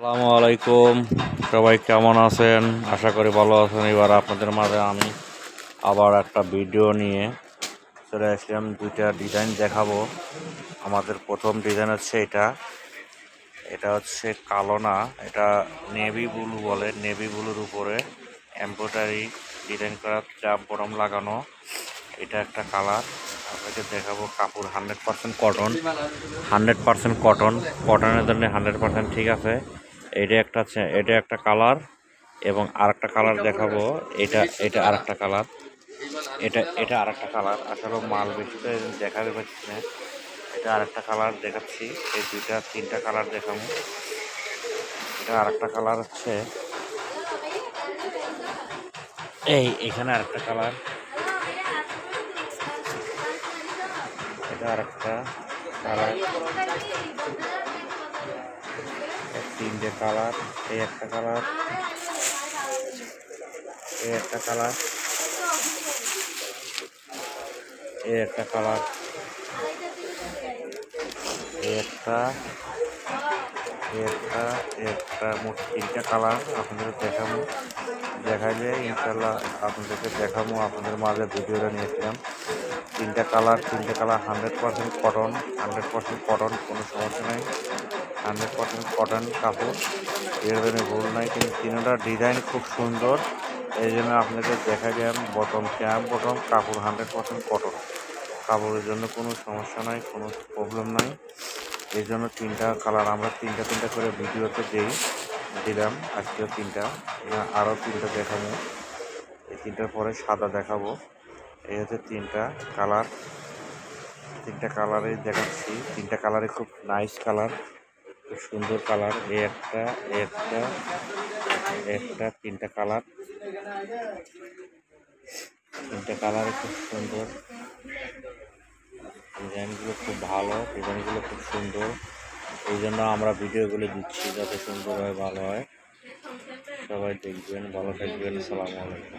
আসসালামু আলাইকুম, সবাই কেমন আছেন? আশা করি ভালো আছেন। এবার আপনাদের মাঝে আমি আবার একটা ভিডিও নিয়ে চলে আসলাম। দুইটা ডিজাইন দেখাবো। আমাদের প্রথম ডিজাইন হচ্ছে এটা হচ্ছে কালো না, এটা নেভি ব্লু বলে। নেভি ব্লুর উপরে এমব্রয়ডারি ডিজাইন করা চাপ বটম লাগানো। এটা একটা কালার আপনাকে দেখাবো। কাপড় 100% কটন, 100% কটন। কটনের জন্য 100% ঠিক আছে। এটা একটা কালার এবং আরেকটা কালার দেখাবো। এটা আরেকটা কালার। এটা আরেকটা কালার। আসলে মাল বেশি তো দেখাতে পাচ্ছি না। এটা আরেকটা কালার দেখাচ্ছি। এই তিনটা কালার দেখাবো। এটা আরেকটা কালার হচ্ছে এখানে আরেকটা কালার। এটা আরেকটা কালার। তিনটে কালার। এই একটা কালার, এই একটা কালার, এই একটা কালার, এই একটা, একটা মোট তিনটা কালার আপনাদের দেখাইলে ইনশাল্লাহ আপনাদেরকে দেখাবো। আপনাদের মাঝে ভিডিওটা নিয়েছিলাম। তিনটা কালার 100% কটন, 100% কটন, কোনো সমস্যা নাই। 100% কটন কাপড়, এর জন্য ভুল নাই। কিন্তু তিনটা ডিজাইন খুব সুন্দর, এই জন্য আপনাদের দেখাইলাম। বটম ক্যাম্প বটম, কাপড় 100% কটন। কাপড়ের জন্য কোনো সমস্যা নাই, কোনো প্রবলেম নাই। এই জন্য তিনটা কালার আমরা তিনটা করে ভিডিওতে দিলাম। আজকেও তিনটা, আরও তিনটা দেখাবো। এই তিনটার পরে সাদা দেখাবো। এই হচ্ছে তিনটা কালার। তিনটা কালারই দেখাচ্ছি। তিনটা কালারই খুব নাইস কালার, খুব সুন্দর কালার। একটা তিনটা কালার, তিনটা কালারই খুব সুন্দর। ডিজাইনগুলো খুব ভালো, ডিজাইনগুলো খুব সুন্দর। এই জন্য আমরা ভিডিওগুলো দিচ্ছি, যাতে সুন্দর হয়, ভালো হয়। সবাই দেখবেন, ভালো থাকবেন। আসসালামু আলাইকুম।